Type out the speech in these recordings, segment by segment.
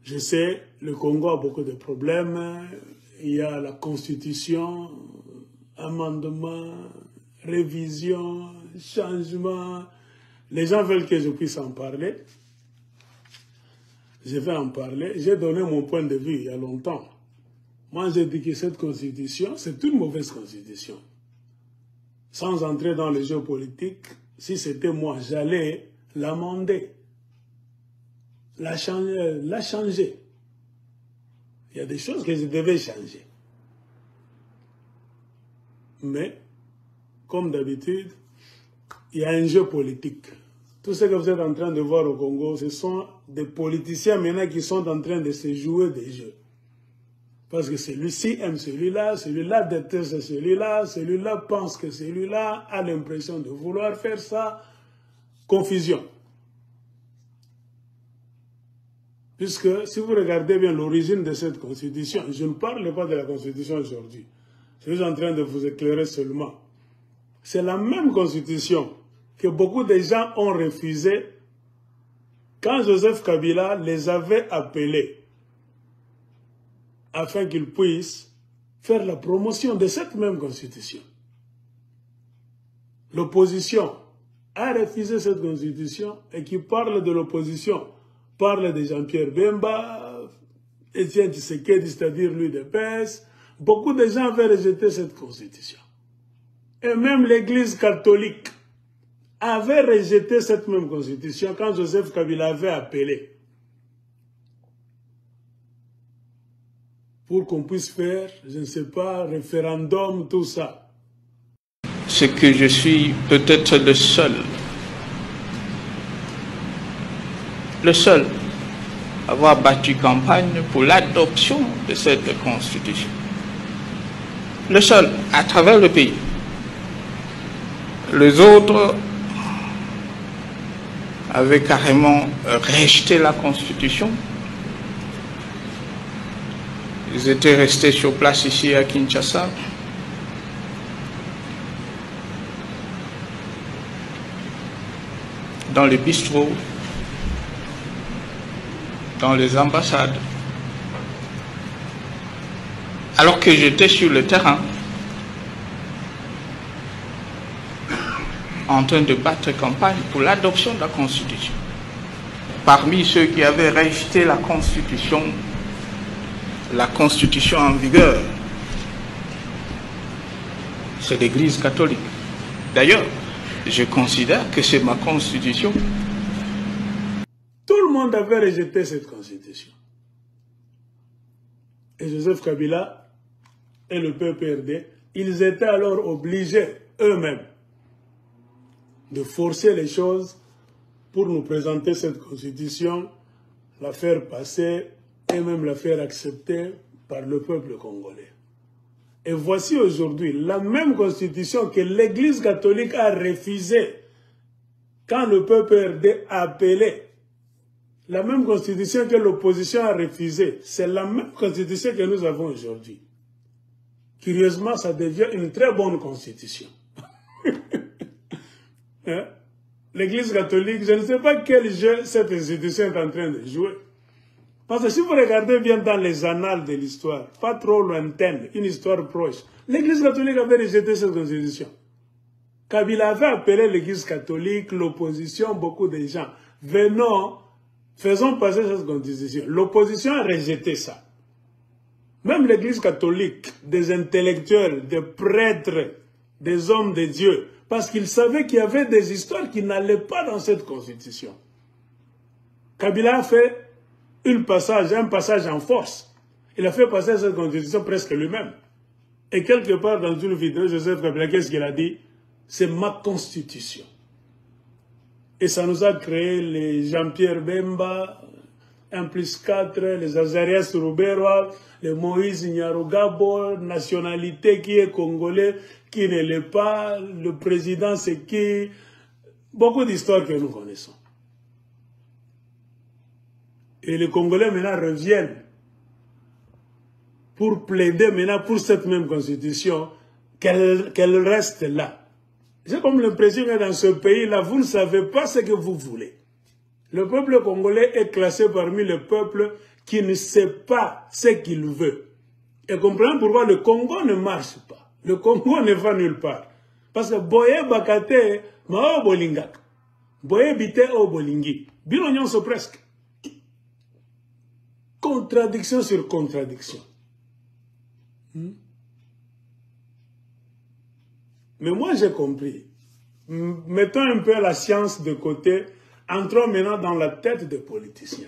Je sais, le Congo a beaucoup de problèmes. Il y a la constitution, amendement, révision, changement. Les gens veulent que je puisse en parler. Je vais en parler. J'ai donné mon point de vue il y a longtemps. Moi, j'ai dit que cette constitution, c'est une mauvaise constitution. Sans entrer dans le jeu politique, si c'était moi, j'allais l'amender, la changer. Il y a des choses que je devais changer. Mais, comme d'habitude, il y a un jeu politique. Tout ce que vous êtes en train de voir au Congo, ce sont des politiciens maintenant qui sont en train de se jouer des jeux. Parce que celui-ci aime celui-là déteste celui-là pense que celui-là a l'impression de vouloir faire ça. Confusion. Puisque si vous regardez bien l'origine de cette constitution, je ne parle pas de la constitution aujourd'hui. Je suis en train de vous éclairer seulement. C'est la même constitution que beaucoup de gens ont refusée quand Joseph Kabila les avait appelés afin qu'ils puissent faire la promotion de cette même constitution. L'opposition a refusé cette constitution et qui parle de l'opposition parle de Jean-Pierre Bemba, Etienne Tshisekedi, c'est-à-dire l'UDPS. Beaucoup de gens avaient rejeté cette constitution. Et même l'Église catholique avait rejeté cette même constitution quand Joseph Kabila avait appelé pour qu'on puisse faire, je ne sais pas, référendum, tout ça. C'est que je suis peut-être le seul à avoir battu campagne pour l'adoption de cette constitution. Le seul à travers le pays. Les autres avaient carrément rejeté la constitution. Ils étaient restés sur place ici à Kinshasa. Dans les bistrots, dans les ambassades. Alors que j'étais sur le terrain, en train de battre campagne pour l'adoption de la Constitution. Parmi ceux qui avaient rejeté la Constitution en vigueur, c'est l'Église catholique. D'ailleurs, je considère que c'est ma Constitution. Tout le monde avait rejeté cette Constitution. Et Joseph Kabila et le PPRD, ils étaient alors obligés eux-mêmes de forcer les choses pour nous présenter cette Constitution, la faire passer et même la faire accepter par le peuple congolais. Et voici aujourd'hui la même Constitution que l'Église catholique a refusée quand le PPRD a appelé. La même Constitution que l'opposition a refusée. C'est la même Constitution que nous avons aujourd'hui. Curieusement, ça devient une très bonne Constitution. Hein? L'Église catholique, je ne sais pas quel jeu cette institution est en train de jouer. Parce que si vous regardez bien dans les annales de l'histoire, pas trop lointaine, une histoire proche, l'Église catholique avait rejeté cette constitution. Kabila avait appelé l'Église catholique, l'opposition, beaucoup de gens. Venons, faisons passer cette constitution. L'opposition a rejeté ça. Même l'Église catholique, des intellectuels, des prêtres, des hommes de Dieu, parce qu'ils savaient qu'il y avait des histoires qui n'allaient pas dans cette constitution. Kabila a fait un passage en force. Il a fait passer cette constitution presque lui-même. Et quelque part dans une vidéo, Joseph Kabila, qu'est-ce qu'il a dit? C'est ma constitution. Et ça nous a créé les Jean-Pierre Bemba, 1+4, les Azarias Ruberwa, les Moïse Nyarugabo, nationalité qui est congolais, qui ne l'est pas, le président c'est qui, beaucoup d'histoires que nous connaissons. Et les Congolais maintenant reviennent pour plaider maintenant pour cette même constitution, qu'elle reste là. J'ai comme l'impression que dans ce pays-là, vous ne savez pas ce que vous voulez. Le peuple congolais est classé parmi les peuples qui ne sait pas ce qu'il veut. Et comprenez pourquoi le Congo ne marche pas. Le Congo ne va nulle part. Parce que Boye Bakate, Mao Bolingak. Boye Bite O Bolingi. Bilognon so presque. Contradiction sur contradiction. Mais moi j'ai compris. Mettons un peu la science de côté, entrons maintenant dans la tête des politiciens.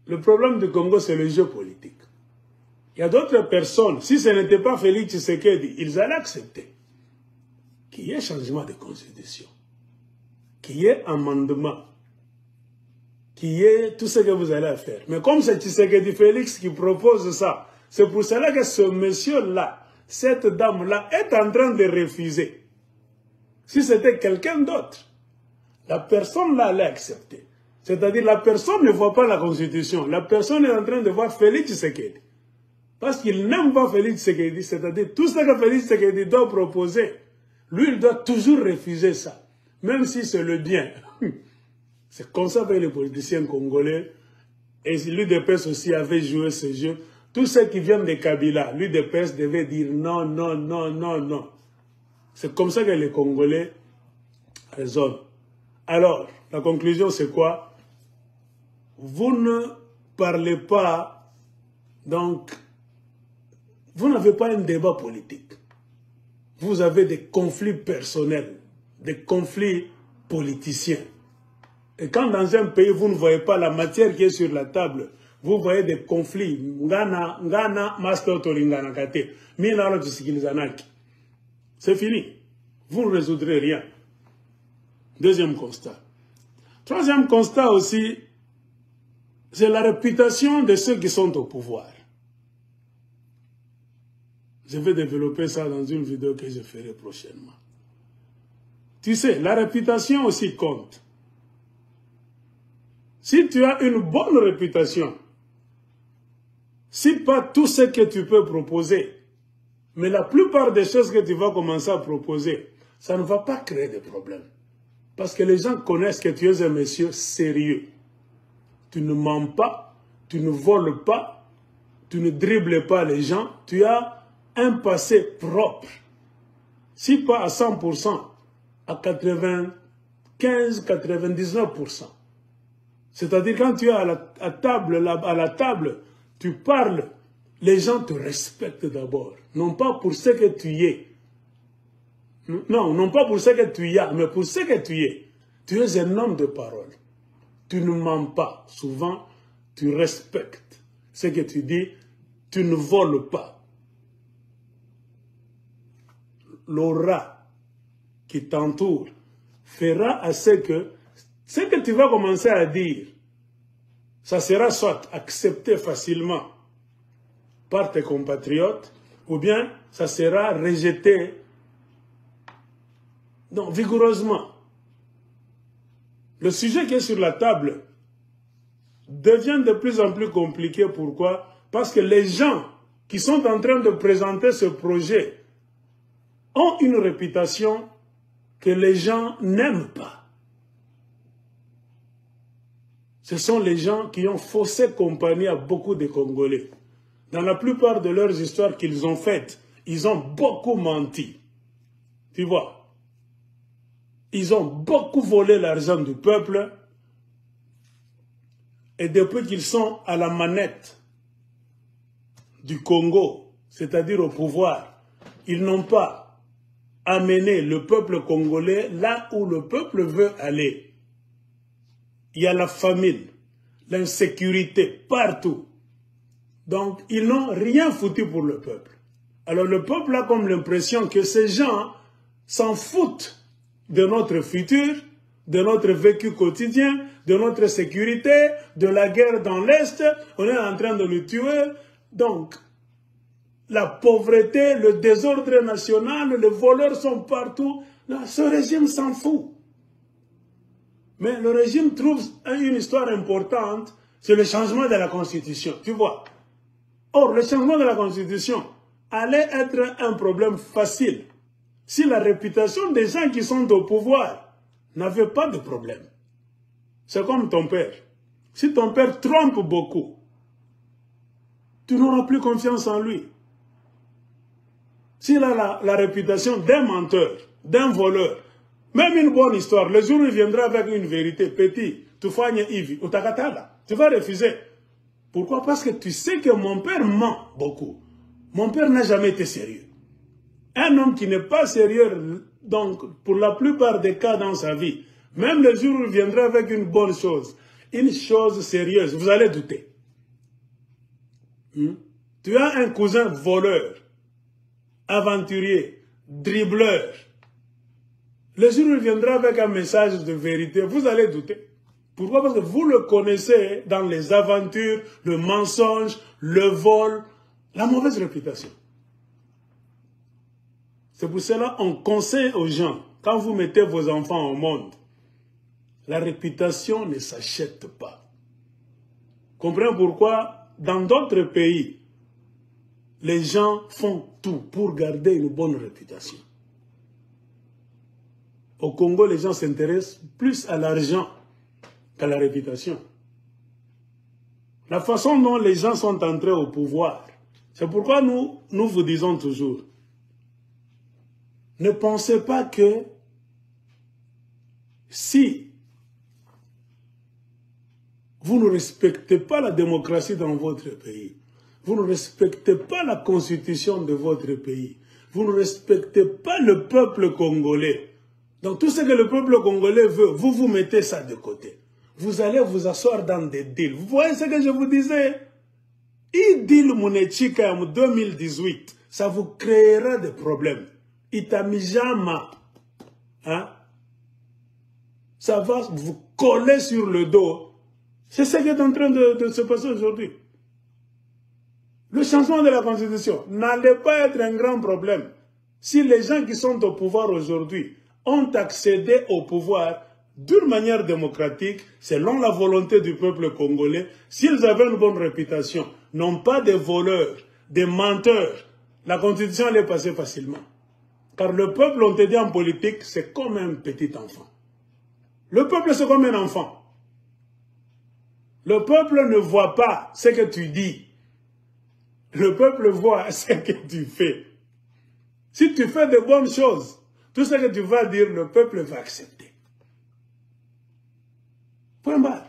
Le problème du Congo, c'est le jeu politique. Il y a d'autres personnes, si ce n'était pas Félix Tshisekedi, ils allaient accepter qu'il y ait changement de constitution, qu'il y ait amendement, qu'il y ait tout ce que vous allez faire. Mais comme c'est Tshisekedi Félix qui propose ça, c'est pour cela que ce monsieur-là, cette dame-là, est en train de refuser. Si c'était quelqu'un d'autre, la personne-là allait accepter. C'est-à-dire la personne ne voit pas la constitution. La personne est en train de voir Félix Tshisekedi. Parce qu'il n'aime pas Félix Tshisekedi, c'est-à-dire tout ce que Félix Tshisekedi doit proposer, lui, il doit toujours refuser ça, même si c'est le bien. C'est comme ça que les politiciens congolais, et l'UDPS aussi avait joué ce jeu. Tous ceux qui viennent de Kabila, l'UDPS devait dire non, non, non, non, non. C'est comme ça que les Congolais raisonnent. Alors, la conclusion c'est quoi? Vous ne parlez pas, donc, vous n'avez pas un débat politique. Vous avez des conflits personnels, des conflits politiciens. Et quand dans un pays, vous ne voyez pas la matière qui est sur la table, vous voyez des conflits. C'est fini. Vous ne résoudrez rien. Deuxième constat. Troisième constat aussi, c'est la réputation de ceux qui sont au pouvoir. Je vais développer ça dans une vidéo que je ferai prochainement. Tu sais, la réputation aussi compte. Si tu as une bonne réputation, si pas tout ce que tu peux proposer, mais la plupart des choses que tu vas commencer à proposer, ça ne va pas créer de problèmes. Parce que les gens connaissent que tu es un monsieur sérieux. Tu ne mens pas, tu ne voles pas, tu ne dribbles pas les gens, tu as un passé propre. Si pas à 100%, à 95-99%. C'est-à-dire quand tu es à la table, tu parles, les gens te respectent d'abord. Non pas pour ce que tu es. Non, non pas pour ce que tu as, mais pour ce que tu es. Tu es un homme de parole. Tu ne mens pas. Souvent, tu respectes ce que tu dis. Tu ne voles pas. L'aura qui t'entoure fera à ce que tu vas commencer à dire, ça sera soit accepté facilement par tes compatriotes, ou bien ça sera rejeté vigoureusement. Le sujet qui est sur la table devient de plus en plus compliqué. Pourquoi? Parce que les gens qui sont en train de présenter ce projet ont une réputation que les gens n'aiment pas. Ce sont les gens qui ont faussé compagnie à beaucoup de Congolais. Dans la plupart de leurs histoires qu'ils ont faites, ils ont beaucoup menti. Tu vois? Ils ont beaucoup volé l'argent du peuple. Et depuis qu'ils sont à la manette du Congo, c'est-à-dire au pouvoir, ils n'ont pas amené le peuple congolais là où le peuple veut aller. Il y a la famine, l'insécurité partout. Donc, ils n'ont rien foutu pour le peuple. Alors, le peuple a comme l'impression que ces gens s'en foutent de notre futur, de notre vécu quotidien, de notre sécurité, de la guerre dans l'Est. On est en train de nous tuer. Donc, la pauvreté, le désordre national, les voleurs sont partout. Là, ce régime s'en fout. Mais le régime trouve une histoire importante, c'est le changement de la Constitution, tu vois. Or, le changement de la Constitution allait être un problème facile si la réputation des gens qui sont au pouvoir n'avait pas de problème. C'est comme ton père. Si ton père trompe beaucoup, tu n'auras plus confiance en lui. S'il a la réputation d'un menteur, d'un voleur, même une bonne histoire, le jour où il viendra avec une vérité, petit, tu fais Ivi, ou tu vas refuser. Pourquoi? Parce que tu sais que mon père ment beaucoup. Mon père n'a jamais été sérieux. Un homme qui n'est pas sérieux, donc, pour la plupart des cas dans sa vie, même le jour où il viendra avec une bonne chose, une chose sérieuse, vous allez douter. Tu as un cousin voleur, aventurier, dribbleur. Le jour où il viendra avec un message de vérité, vous allez douter. Pourquoi? Parce que vous le connaissez dans les aventures, le mensonge, le vol, la mauvaise réputation. C'est pour cela qu'on conseille aux gens, quand vous mettez vos enfants au monde, la réputation ne s'achète pas. Comprenez pourquoi dans d'autres pays, les gens font tout pour garder une bonne réputation. Au Congo, les gens s'intéressent plus à l'argent qu'à la réputation. La façon dont les gens sont entrés au pouvoir, c'est pourquoi nous vous disons toujours, ne pensez pas que si vous ne respectez pas la démocratie dans votre pays, vous ne respectez pas la constitution de votre pays, vous ne respectez pas le peuple congolais. Donc tout ce que le peuple congolais veut, vous vous mettez ça de côté. Vous allez vous asseoir dans des deals. Vous voyez ce que je vous disais? Deal Munechika en 2018, ça vous créera des problèmes. Itamijama, hein? Ça va vous coller sur le dos. C'est ce qui est en train de se passer aujourd'hui. Le changement de la Constitution n'allait pas être un grand problème si les gens qui sont au pouvoir aujourd'hui ont accédé au pouvoir d'une manière démocratique, selon la volonté du peuple congolais, s'ils avaient une bonne réputation, non pas des voleurs, des menteurs, la Constitution allait passer facilement. Car le peuple, on te dit en politique, c'est comme un petit enfant. Le peuple, c'est comme un enfant. Le peuple ne voit pas ce que tu dis. Le peuple voit ce que tu fais. Si tu fais de bonnes choses, tout ce que tu vas dire, le peuple va accepter. Point barre.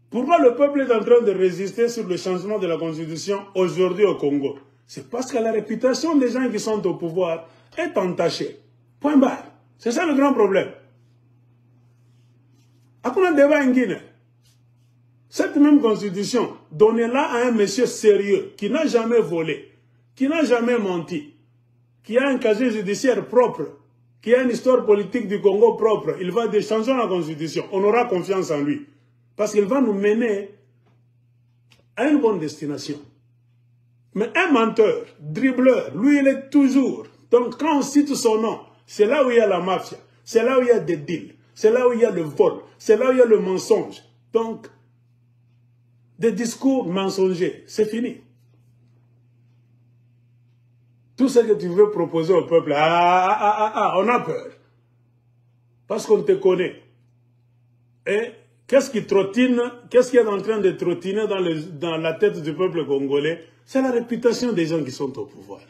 Pourquoi le peuple est en train de résister sur le changement de la Constitution aujourd'hui au Congo? C'est parce que la réputation des gens qui sont au pouvoir est entachée. Point barre. C'est ça le grand problème. Après un débat en Guinée, cette même Constitution, donnez-la à un monsieur sérieux, qui n'a jamais volé, qui n'a jamais menti, qui a un casier judiciaire propre, qui a une histoire politique du Congo propre, il va dire changer la Constitution, on aura confiance en lui. Parce qu'il va nous mener à une bonne destination. Mais un menteur, dribbleur, lui il est toujours. Donc quand on cite son nom, c'est là où il y a la mafia, c'est là où il y a des deals, c'est là où il y a le vol, c'est là où il y a le mensonge. Donc, des discours mensongers, c'est fini. Tout ce que tu veux proposer au peuple, on a peur. Parce qu'on te connaît. Et qu'est-ce qui trottine, qu'est-ce qui est en train de trottiner dans la tête du peuple congolais? C'est la réputation des gens qui sont au pouvoir.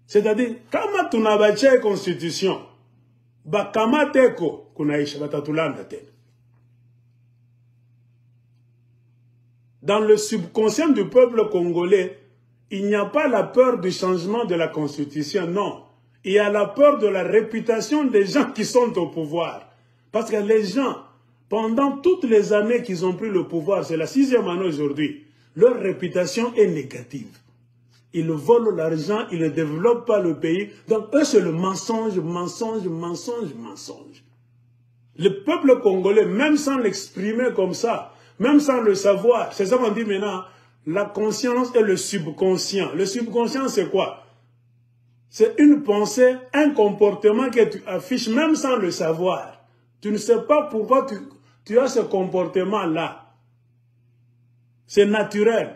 C'est-à-dire, kama tunabacha constitution, bakama teko kunaisha batatulanda tena. Dans le subconscient du peuple congolais, il n'y a pas la peur du changement de la Constitution, non. Il y a la peur de la réputation des gens qui sont au pouvoir. Parce que les gens, pendant toutes les années qu'ils ont pris le pouvoir, c'est la 6e année aujourd'hui, leur réputation est négative. Ils volent l'argent, ils ne développent pas le pays. Donc eux, c'est le mensonge, mensonge, mensonge, mensonge. Le peuple congolais, même sans l'exprimer comme ça, même sans le savoir, c'est ça qu'on dit maintenant, la conscience et le subconscient. Le subconscient, c'est quoi? C'est une pensée, un comportement que tu affiches même sans le savoir. Tu ne sais pas pourquoi tu as ce comportement-là. C'est naturel.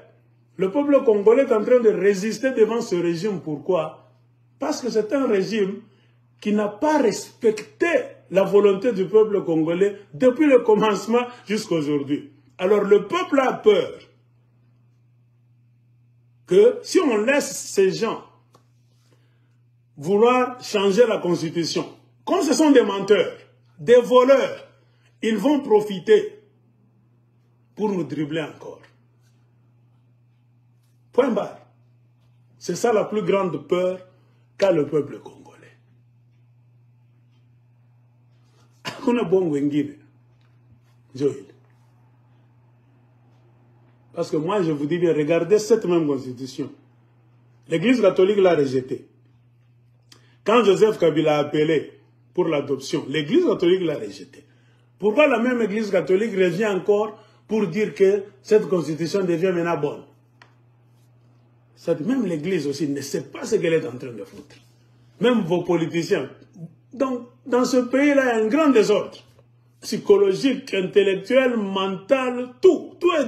Le peuple congolais est en train de résister devant ce régime. Pourquoi? Parce que c'est un régime qui n'a pas respecté la volonté du peuple congolais depuis le commencement jusqu'à aujourd'hui. Alors le peuple a peur que si on laisse ces gens vouloir changer la constitution, comme ce sont des menteurs, des voleurs, ils vont profiter pour nous dribbler encore. Point barre. C'est ça la plus grande peur qu'a le peuple congolais. Parce que moi, je vous dis bien, regardez cette même constitution. L'Église catholique l'a rejetée. Quand Joseph Kabila a appelé pour l'adoption, l'Église catholique l'a rejetée. Pourquoi la même Église catholique revient encore pour dire que cette constitution devient maintenant bonne? Cette même l'Église aussi ne sait pas ce qu'elle est en train de foutre. Même vos politiciens. Donc, dans ce pays-là, il y a un grand désordre. Psychologique, intellectuel, mental, tout est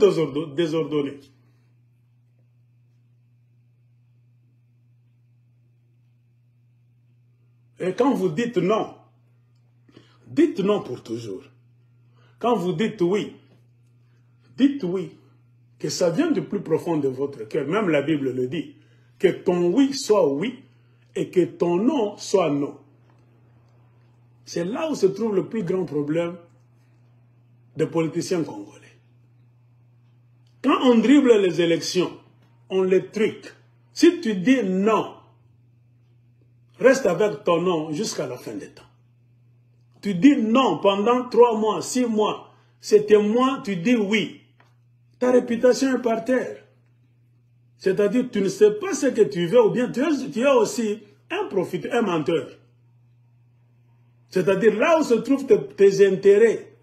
désordonné. Et quand vous dites non pour toujours. Quand vous dites oui, que ça vient du plus profond de votre cœur. Même la Bible le dit. Que ton oui soit oui et que ton non soit non. C'est là où se trouve le plus grand problème des politiciens congolais. Quand on dribble les élections, on les truque. Si tu dis non, reste avec ton non jusqu'à la fin des temps. Tu dis non pendant 3 mois, 6 mois. C'était moi, tu dis oui. Ta réputation est par terre. C'est-à-dire, tu ne sais pas ce que tu veux, ou bien tu es aussi un profiteur, un menteur. C'est-à-dire, là où se trouvent tes intérêts,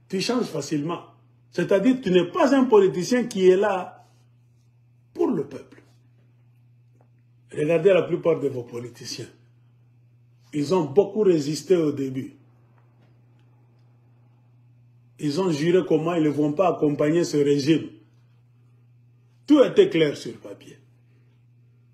tu changes facilement. C'est-à-dire, tu n'es pas un politicien qui est là pour le peuple. Regardez la plupart de vos politiciens. Ils ont beaucoup résisté au début. Ils ont juré comment ils ne vont pas accompagner ce régime. Tout était clair sur papier.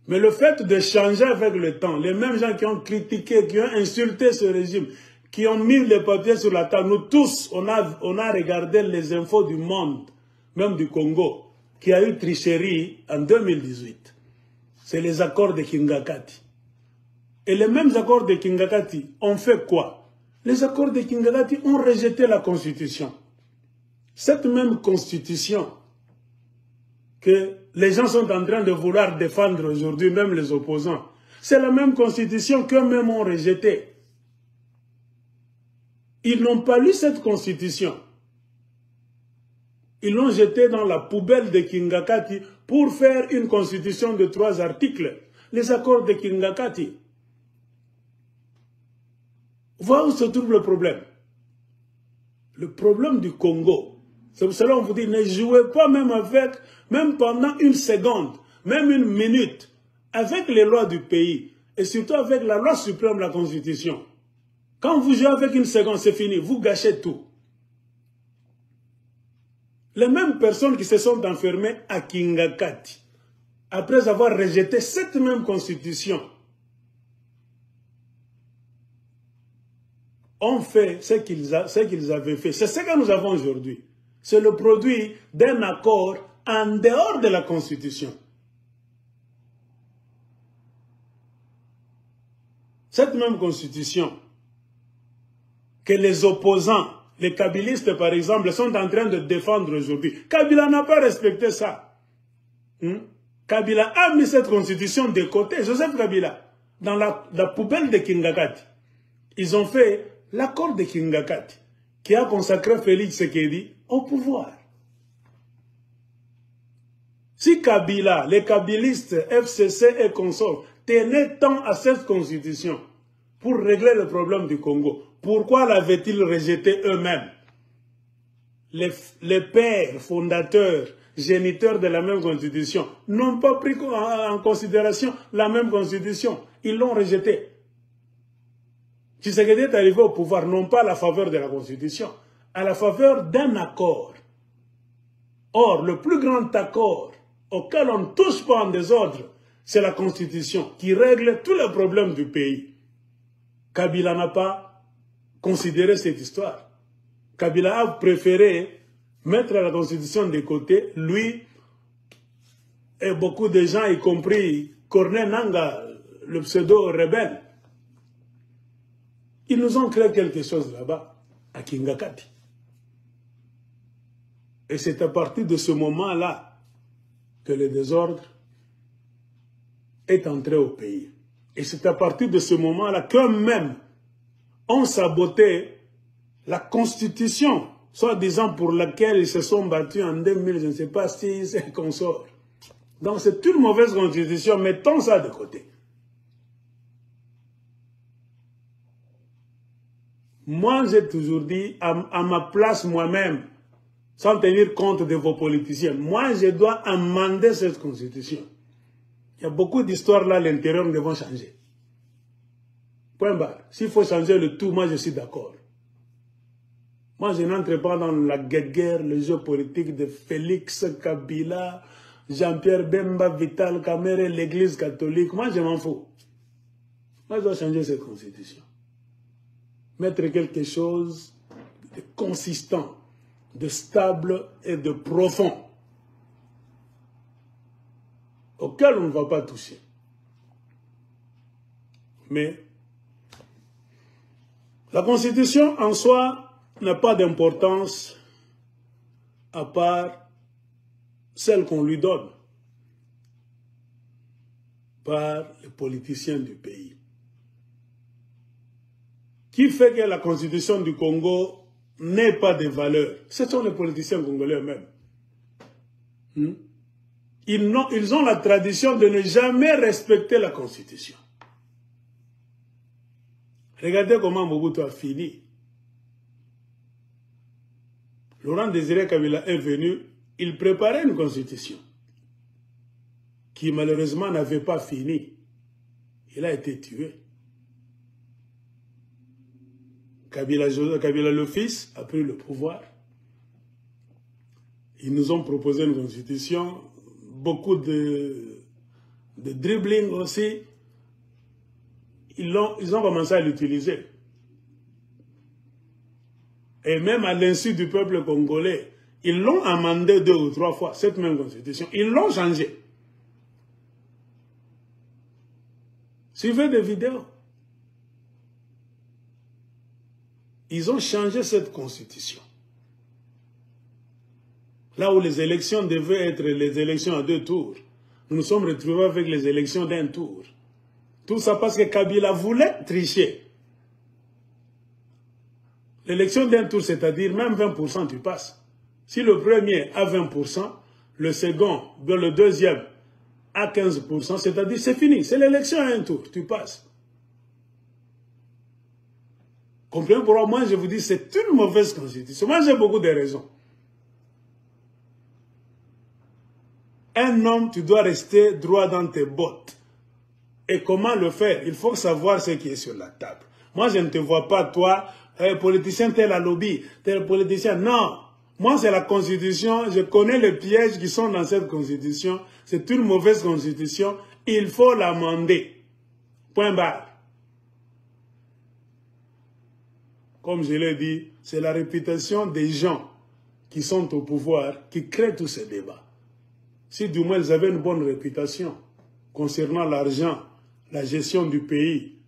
Mais le fait de changer avec le temps, les mêmes gens qui ont critiqué, qui ont insulté ce régime, qui ont mis les papiers sur la table, nous tous, on a regardé les infos du monde, même du Congo, qui a eu tricherie en 2018. C'est les accords de Kingakati. Et les mêmes accords de Kingakati ont fait quoi? Les accords de Kingakati ont rejeté la Constitution. Cette même Constitution que les gens sont en train de vouloir défendre aujourd'hui, même les opposants, c'est la même Constitution qu'eux-mêmes ont rejetée. Ils n'ont pas lu cette Constitution. Ils l'ont jetée dans la poubelle de Kingakati pour faire une Constitution de 3 articles. Les accords de Kingakati. Voilà où se trouve le problème. Le problème du Congo. C'est pour cela qu'on vous dit, ne jouez pas même pendant 1 seconde, même 1 minute, avec les lois du pays, et surtout avec la loi suprême, la Constitution. Quand vous jouez avec 1 seconde, c'est fini, vous gâchez tout. Les mêmes personnes qui se sont enfermées à Kingakati, après avoir rejeté cette même Constitution, ont fait ce qu'ils avaient fait. C'est ce que nous avons aujourd'hui. C'est le produit d'un accord en dehors de la Constitution. Cette même Constitution que les opposants, les kabylistes par exemple, sont en train de défendre aujourd'hui. Kabila n'a pas respecté ça. Kabila a mis cette Constitution de côté. Joseph Kabila, dans la poubelle de Kingakati. Ils ont fait l'accord de Kingakati, qui a consacré Félix Tshisekedi au pouvoir. Si Kabila, les kabylistes, FCC et consorts tenaient tant à cette constitution pour régler le problème du Congo, pourquoi l'avaient-ils rejeté eux-mêmes? Les pères fondateurs, géniteurs de la même constitution, n'ont pas pris en considération la même constitution. Ils l'ont rejetée. Tshisekedi est arrivé au pouvoir, non pas à la faveur de la Constitution, à la faveur d'un accord. Or, le plus grand accord auquel on ne touche pas en désordre, c'est la Constitution qui règle tous les problèmes du pays. Kabila n'a pas considéré cette histoire. Kabila a préféré mettre la Constitution de côté, lui et beaucoup de gens, y compris Corneille Nangaa, le pseudo-rebelle. Ils nous ont créé quelque chose là-bas, à Kingakati. Et c'est à partir de ce moment-là que le désordre est entré au pays. Et c'est à partir de ce moment-là qu'eux-mêmes ont saboté la Constitution, soi-disant pour laquelle ils se sont battus en 2000, je ne sais pas si c'est qu'on sort. Donc c'est une mauvaise Constitution, mettons ça de côté. Moi, j'ai toujours dit, à ma place moi-même, sans tenir compte de vos politiciens, moi, je dois amender cette Constitution. Il y a beaucoup d'histoires là à l'intérieur, nous devons changer. Point barre. S'il faut changer le tout, moi, je suis d'accord. Moi, je n'entre pas dans la guerre, le jeu politique de Félix, Kabila, Jean-Pierre Bemba, Vital Kamerhe, l'Église catholique. Moi, je m'en fous. Moi, je dois changer cette Constitution. Mettre quelque chose de consistant, de stable et de profond, auquel on ne va pas toucher. Mais la Constitution en soi n'a pas d'importance à part celle qu'on lui donne par les politiciens du pays. Qui fait que la Constitution du Congo n'ait pas de valeur? Ce sont les politiciens congolais eux-mêmes. Ils ont la tradition de ne jamais respecter la Constitution. Regardez comment Mobutu a fini. Laurent Désiré Kabila est venu, il préparait une Constitution qui malheureusement n'avait pas fini. Il a été tué. Kabila le fils a pris le pouvoir. Ils nous ont proposé une constitution, beaucoup de dribbling aussi. Ils ont commencé à l'utiliser. Et même à l'insu du peuple congolais, ils l'ont amendé 2 ou 3 fois, cette même constitution. Ils l'ont changée. Suivez des vidéos. Ils ont changé cette constitution. Là où les élections devaient être les élections à 2 tours, nous nous sommes retrouvés avec les élections d'1 tour. Tout ça parce que Kabila voulait tricher. L'élection d'1 tour, c'est-à-dire même 20%, tu passes. Si le premier a 20%, le second, le deuxième a 15%, c'est-à-dire c'est fini. C'est l'élection à 1 tour, tu passes. Comprenez pourquoi moi je vous dis c'est une mauvaise constitution. Moi j'ai beaucoup de raisons. Un homme, tu dois rester droit dans tes bottes. Et comment le faire? Il faut savoir ce qui est sur la table. Moi je ne te vois pas toi, politicien tel à lobby, tel politicien. Non. Moi c'est la constitution, je connais les pièges qui sont dans cette constitution. C'est une mauvaise constitution. Il faut l'amender. Point barre. Comme je l'ai dit, c'est la réputation des gens qui sont au pouvoir qui créent tous ces débats. Si du moins ils avaient une bonne réputation concernant l'argent, la gestion du pays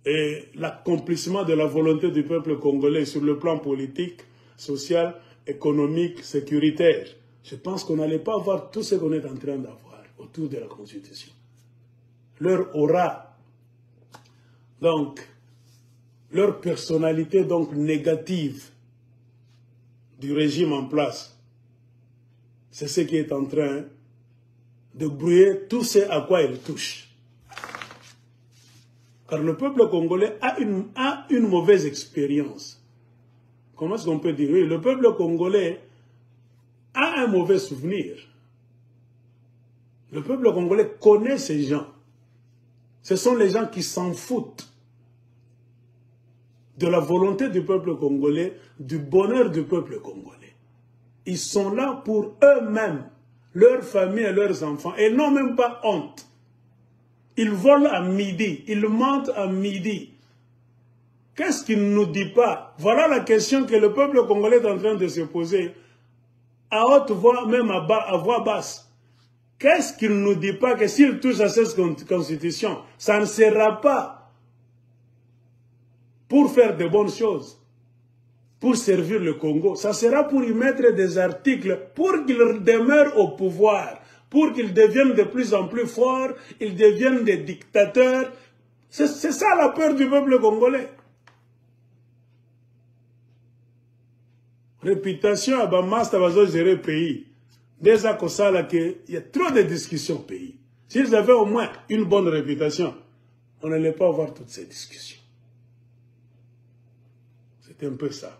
et l'accomplissement de la volonté du peuple congolais sur le plan politique, social, économique, sécuritaire, je pense qu'on n'allait pas avoir tout ce qu'on est en train d'avoir autour de la Constitution. Leur aura, donc, leur personnalité donc négative du régime en place, c'est ce qui est en train de brouiller tout ce à quoi il touche. Car le peuple congolais a une mauvaise expérience. Comment est-ce qu'on peut dire? Oui, le peuple congolais a un mauvais souvenir. Le peuple congolais connaît ces gens. Ce sont les gens qui s'en foutent de la volonté du peuple congolais, du bonheur du peuple congolais. Ils sont là pour eux-mêmes, leurs familles et leurs enfants, et n'ont même pas honte. Ils volent à midi, ils mentent à midi. Qu'est-ce qu'il ne nous dit pas? Voilà la question que le peuple congolais est en train de se poser, à haute voix, même à voix basse. Qu'est-ce qu'il ne nous dit pas que s'il touche à cette constitution, ça ne sera pas pour faire de bonnes choses, pour servir le Congo. Ça sera pour y mettre des articles pour qu'il demeure au pouvoir, pour qu'ils deviennent de plus en plus forts, ils deviennent des dictateurs. C'est ça la peur du peuple congolais. Réputation à Bamas, tu vas gérer le pays. Déjà comme ça, il y a trop de discussions au pays. S'ils avaient au moins une bonne réputation, on n'allait pas avoir toutes ces discussions. C'est un peu ça.